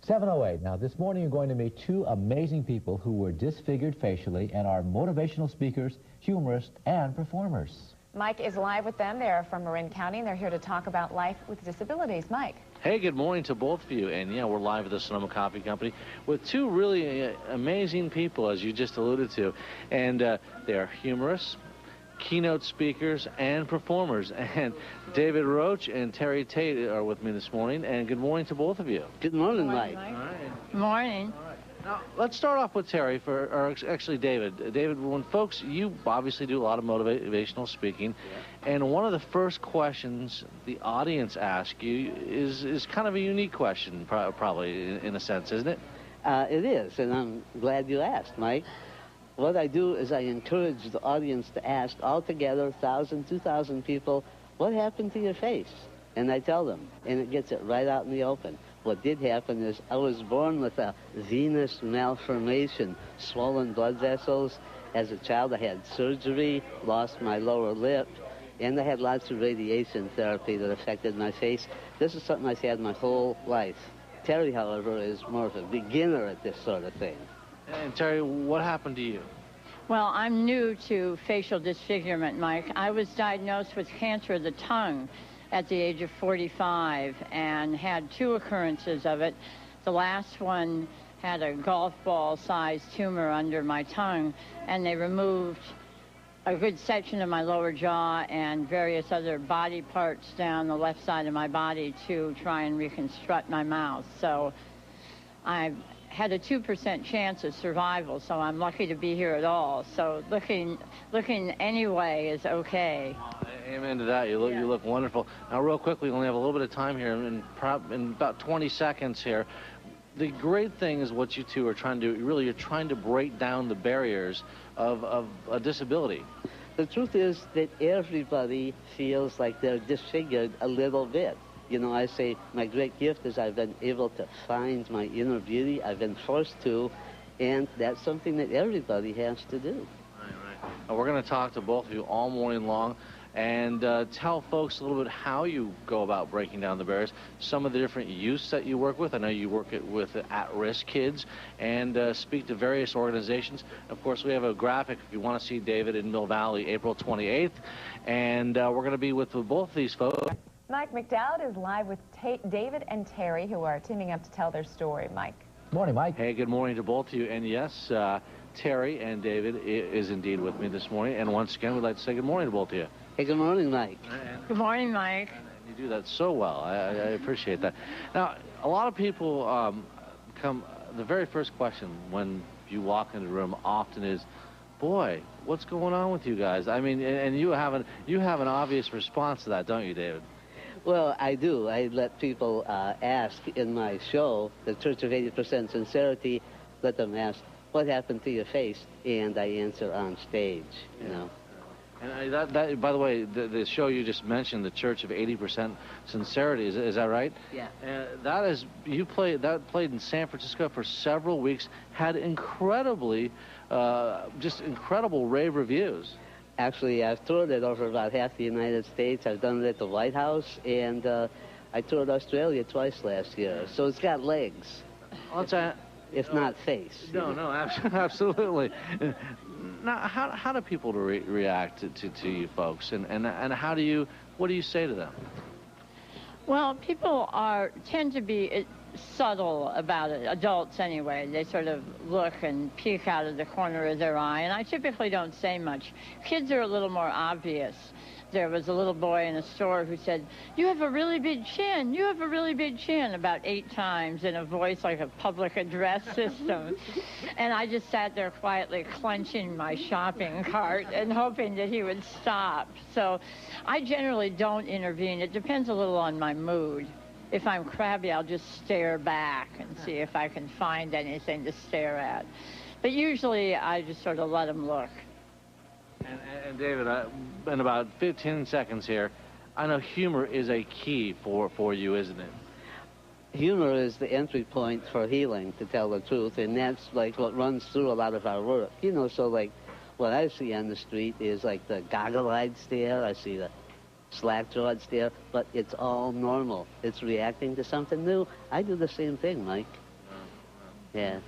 7:08. Now, this morning you're going to meet two amazing people who were disfigured facially and are motivational speakers, humorists, and performers. Mike is live with them. They're from Marin County, and they're here to talk about life with disabilities. Mike. Hey, good morning to both of you. And yeah, we're live at the Sonoma Coffee Company with two really amazing people, as you just alluded to. And they are humorists, keynote speakers, and performers. And David Roche and Terry Tate are with me this morning. And good morning to both of you. Good morning, Mike. All right. Good morning. All right. Now, let's start off with Terry, or actually David. David, when folks, you obviously do a lot of motivational speaking, yeah. And one of the first questions the audience asks you is kind of a unique question, probably, in a sense, isn't it? It is, and I'm glad you asked, Mike. What I do is I encourage the audience to ask altogether 1,000, 2,000 people, what happened to your face? And I tell them, and it gets it right out in the open. What did happen is I was born with a venous malformation, swollen blood vessels. As a child, I had surgery, lost my lower lip, and I had lots of radiation therapy that affected my face. This is something I've had my whole life. Terry, however, is more of a beginner at this sort of thing. And Terry, what happened to you? Well, I'm new to facial disfigurement, Mike. I was diagnosed with cancer of the tongue at the age of 45 and had 2 occurrences of it. The last one had a golf ball-sized tumor under my tongue, and they removed a good section of my lower jaw and various other body parts down the left side of my body to try and reconstruct my mouth. So I had a 2% chance of survival, so I'm lucky to be here at all. So looking anyway is okay. Amen to that. You look wonderful. Now, real quickly, we only have a little bit of time here, in about 20 seconds here. The great thing is what you two are trying to do. Really, you're trying to break down the barriers of a disability. The truth is that everybody feels like they're disfigured a little bit. You know, I say my great gift is I've been able to find my inner beauty. I've been forced to, and that's something that everybody has to do. Right. We're going to talk to both of you all morning long and tell folks a little bit how you go about breaking down the barriers, some of the different youths that you work with. I know you work with at-risk kids and speak to various organizations. Of course, we have a graphic if you want to see David in Mill Valley, April 28th, and we're going to be with both of these folks. Mike McDowd is live with David and Terry, who are teaming up to tell their story. Mike. Morning, Mike. Hey, good morning to both of you. And yes, Terry and David is indeed with me this morning. And once again, we'd like to say good morning to both of you. Hey, good morning, Mike. Good morning, Mike. And you do that so well. I appreciate that. Now, a lot of people the very first question when you walk into the room often is, boy, what's going on with you guys? I mean, and you have an obvious response to that, don't you, David? Well, I do. I let people ask in my show, The Church of 80% Sincerity, let them ask, what happened to your face? And I answer on stage, you know. And that, by the way, the show you just mentioned, The Church of 80% Sincerity, is that right? Yeah. That played in San Francisco for several weeks, had just incredible rave reviews. Actually, I've toured it over about half the United States. I've done it at the White House, and I toured Australia twice last year. So it's got legs, if not face. No, absolutely. Now, how do people react to you folks, and what do you say to them? Well, people tend to be subtle about it, adults anyway. They sort of look and peek out of the corner of their eye, and I typically don't say much. Kids are a little more obvious. There was a little boy in a store who said, "You have a really big chin, you have a really big chin," about 8 times in a voice like a public address system. And I just sat there quietly clenching my shopping cart and hoping that he would stop. So I generally don't intervene. It depends a little on my mood. If I'm crabby, I'll just stare back and see if I can find anything to stare at. But usually, I just sort of let them look. And David, in about 15 seconds here, I know humor is a key for you, isn't it? Humor is the entry point for healing, to tell the truth, and that's like what runs through a lot of our work. You know, so like what I see on the street is like the goggle-eyed stare. I see the slack-jawed stare, but it's all normal. It's reacting to something new. I do the same thing, Mike. Yeah.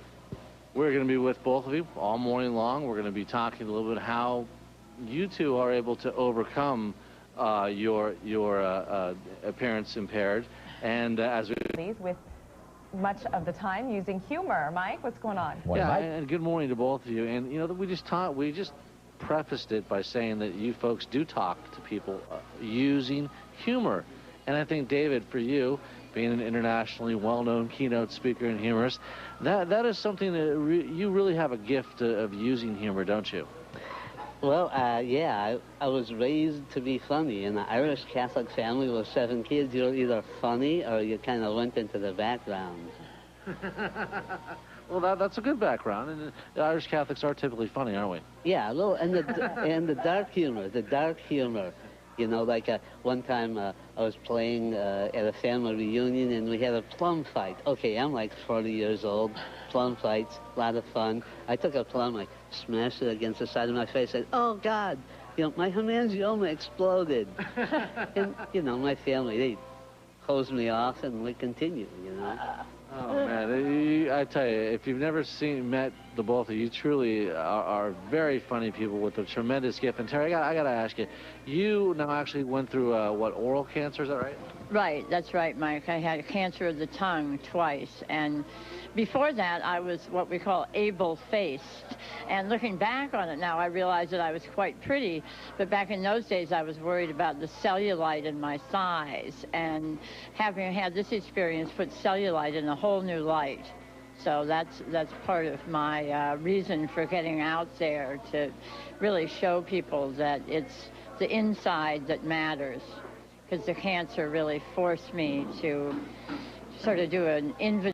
We're going to be with both of you all morning long. We're going to be talking a little bit how you two are able to overcome your appearance impaired, and as we with much of the time using humor. Mike, what's going on? Morning, yeah, Mike. and good morning to both of you. And you know, we just prefaced it by saying that you folks do talk to people using humor, and I think, David, for you, being an internationally well-known keynote speaker and humorist, that is something that you really have a gift of using humor, don't you? Well, yeah, I was raised to be funny. In an Irish Catholic family with 7 kids, you're either funny or you kind of went into the background. Well, that's a good background, and the Irish Catholics are typically funny, aren't we? Yeah, a little, and the dark humor. You know, like one time I was playing at a family reunion and we had a plum fight. Okay, I'm like 40 years old. Plum fights, a lot of fun. I took a plum, I smashed it against the side of my face, said, "Oh God, you know, my hemangioma exploded." And, you know, my family, they hosed me off and we continued, you know. Oh, man, I tell you, if you've never met the both of you, truly are very funny people with a tremendous gift. And Terry, I got to ask you, you now actually went through, what, oral cancer, is that right? Right, that's right, Mike. I had cancer of the tongue twice, and before that, I was what we call able-faced. And looking back on it now, I realize that I was quite pretty, but back in those days, I was worried about the cellulite in my thighs, and having had this experience put cellulite in a whole new light. So that's part of my reason for getting out there, to really show people that it's the inside that matters, because the cancer really forced me to sort of do an inventory